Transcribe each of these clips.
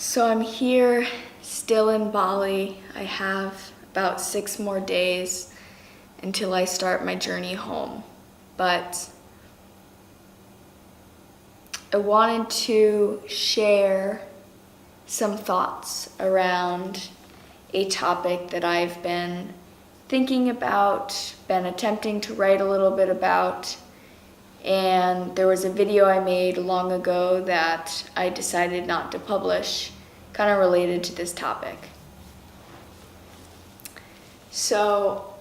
So I'm here still in Bali. I have about 6 more days until I start my journey home. But I wanted to share some thoughts around a topic that I've been thinking about, been attempting to write a little bit about, and there was a video I made long ago that I decided not to publish, kind of related to this topic. So,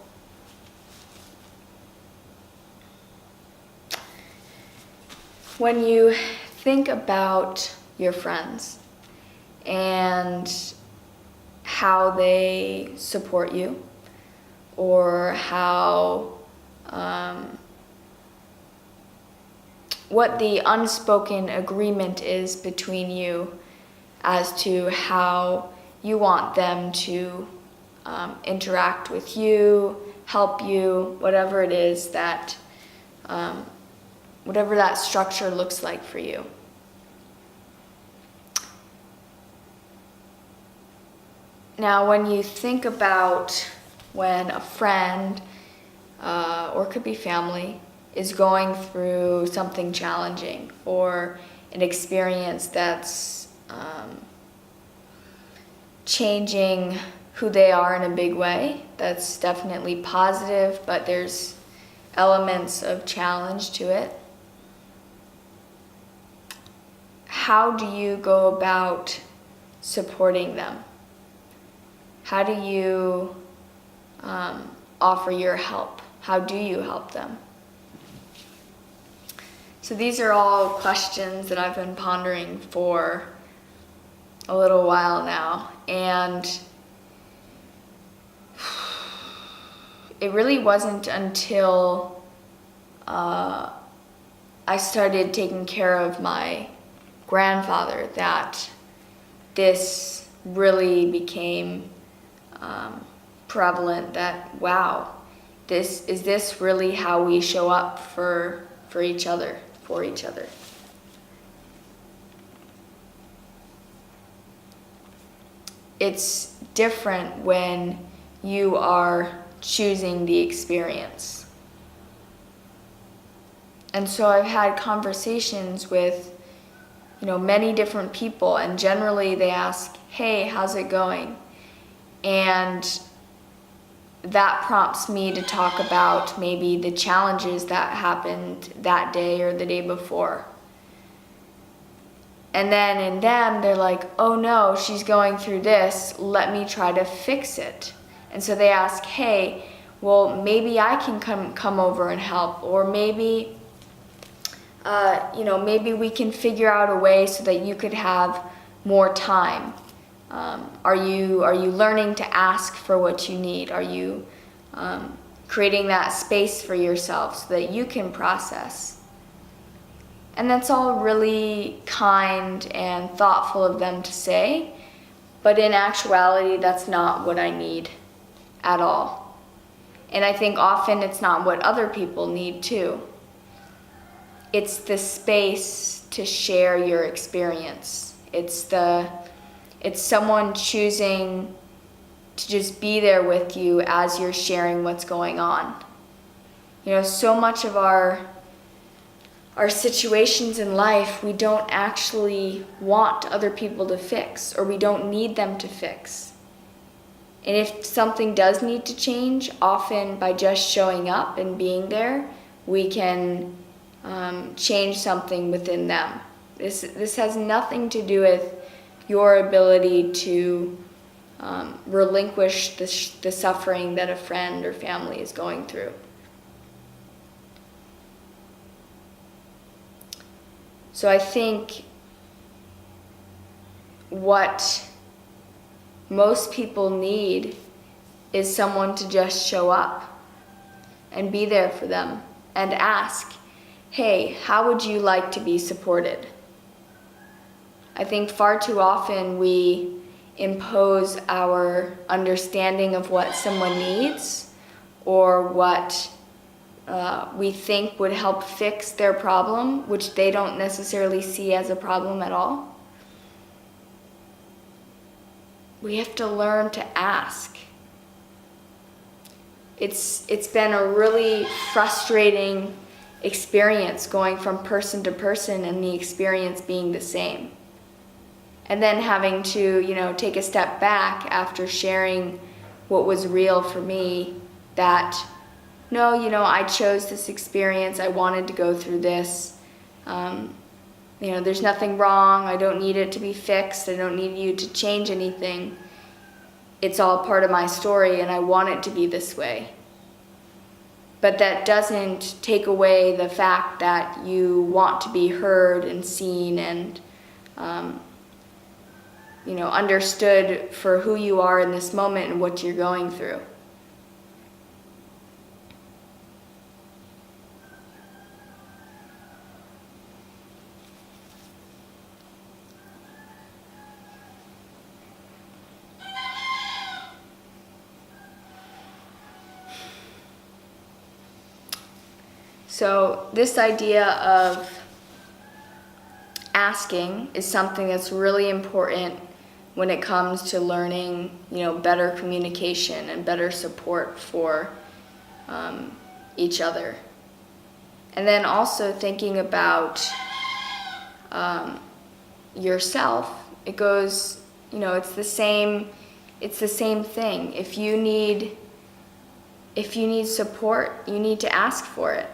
when you think about your friends and how they support you, or how what the unspoken agreement is between you as to how you want them to interact with you, help you, whatever it is that, whatever that structure looks like for you. Now, when you think about when a friend, or it could be family, is going through something challenging or an experience that's changing who they are in a big way, that's definitely positive, but there's elements of challenge to it. How do you go about supporting them? How do you offer your help? How do you help them? So these are all questions that I've been pondering for a little while now, and it really wasn't until I started taking care of my grandfather that this really became prevalent, that wow, is this really how we show up for each other, for each other? It's different when you are choosing the experience. And so I've had conversations with, many different people, and generally they ask, hey, how's it going? And that prompts me to talk about maybe the challenges that happened that day or the day before. And then in them, they're like, oh no, she's going through this, let me try to fix it. And so they ask, hey, well, maybe I can come over and help, or maybe, maybe we can figure out a way so that you could have more time. Are you learning to ask for what you need? Are you creating that space for yourself so that you can process? And that's all really kind and thoughtful of them to say, but in actuality, that's not what I need at all. And I think often it's not what other people need too. It's the space to share your experience. It's someone choosing to just be there with you as you're sharing what's going on. So much of our situations in life, we don't actually want other people to fix, or we don't need them to fix. And if something does need to change, often by just showing up and being there, we can change something within them. This has nothing to do with your ability to relinquish the suffering that a friend or family is going through. So I think what most people need is someone to just show up and be there for them and ask, hey, how would you like to be supported? I think far too often we impose our understanding of what someone needs, or what we think would help fix their problem, which they don't necessarily see as a problem at all. we have to learn to ask. It's been a really frustrating experience going from person to person and the experience being the same. And then having to, take a step back after sharing what was real for me, that, no, I chose this experience, I wanted to go through this. There's nothing wrong, I don't need it to be fixed, I don't need you to change anything. It's all part of my story and I want it to be this way. But that doesn't take away the fact that you want to be heard and seen and understood for who you are in this moment and what you're going through. So this idea of asking is something that's really important when it comes to learning, better communication and better support for each other. And then also thinking about yourself. It goes, it's the same thing. If you need support, you need to ask for it.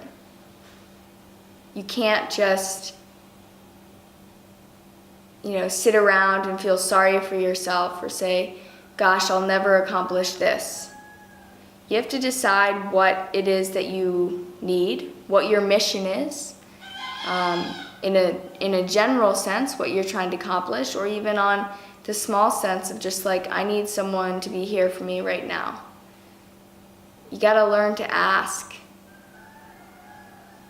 You can't just sit around and feel sorry for yourself or say, gosh, I'll never accomplish this. You have to decide what it is that you need, what your mission is, in a general sense, what you're trying to accomplish, or even on the small sense of just like, I need someone to be here for me right now. You got to learn to ask.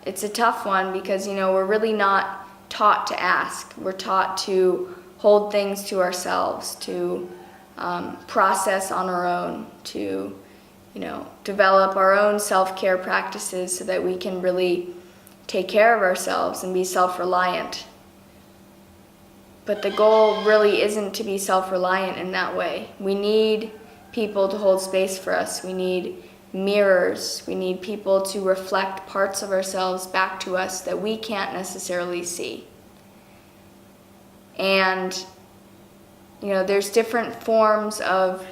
It's a tough one because, we're really not taught to ask. We're taught to hold things to ourselves, to process on our own, to develop our own self-care practices so that we can really take care of ourselves and be self-reliant. But the goal really isn't to be self-reliant in that way. We need people to hold space for us. We need mirrors. We need people to reflect parts of ourselves back to us that we can't necessarily see. And there's different forms of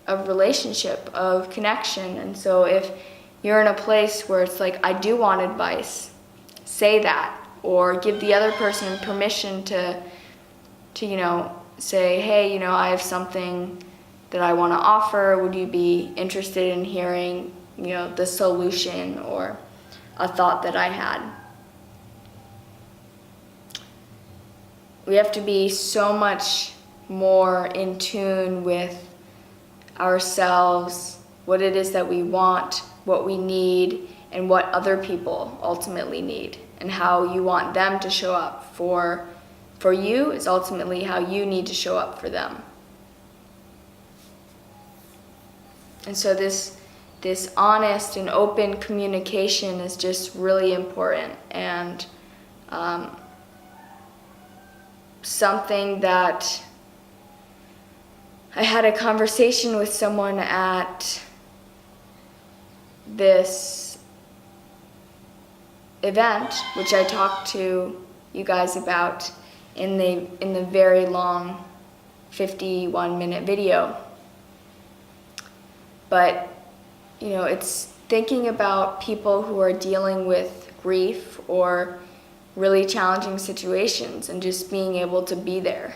relationship, of connection. And so if you're in a place where it's like, I do want advice, say that, or give the other person permission to say, hey, I have something that I want to offer. Would you be interested in hearing, the solution or a thought that I had? We have to be so much more in tune with ourselves, what it is that we want, what we need, and what other people ultimately need, and how you want them to show up for you is ultimately how you need to show up for them. And so this honest and open communication is just really important, and something that I had a conversation with someone at this event, which I talked to you guys about in the very long 51-minute video. But, it's thinking about people who are dealing with grief or really challenging situations and just being able to be there.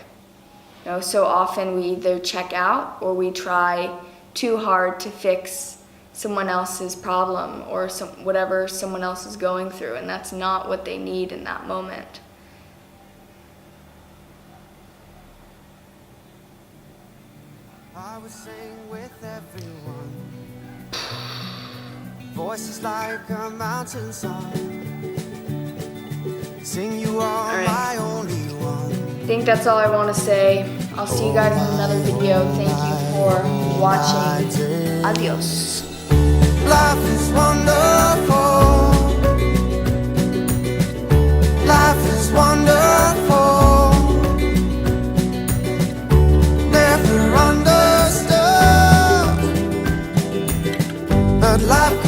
So often we either check out or we try too hard to fix someone else's problem or whatever someone else is going through, and that's not what they need in that moment. I was singing with everyone. Voices like a mountain song. Sing you are my only one. I think that's all I want to say. I'll see you guys in another video. Thank you for watching. Adios. Life is wonderful. Life is wonderful. but life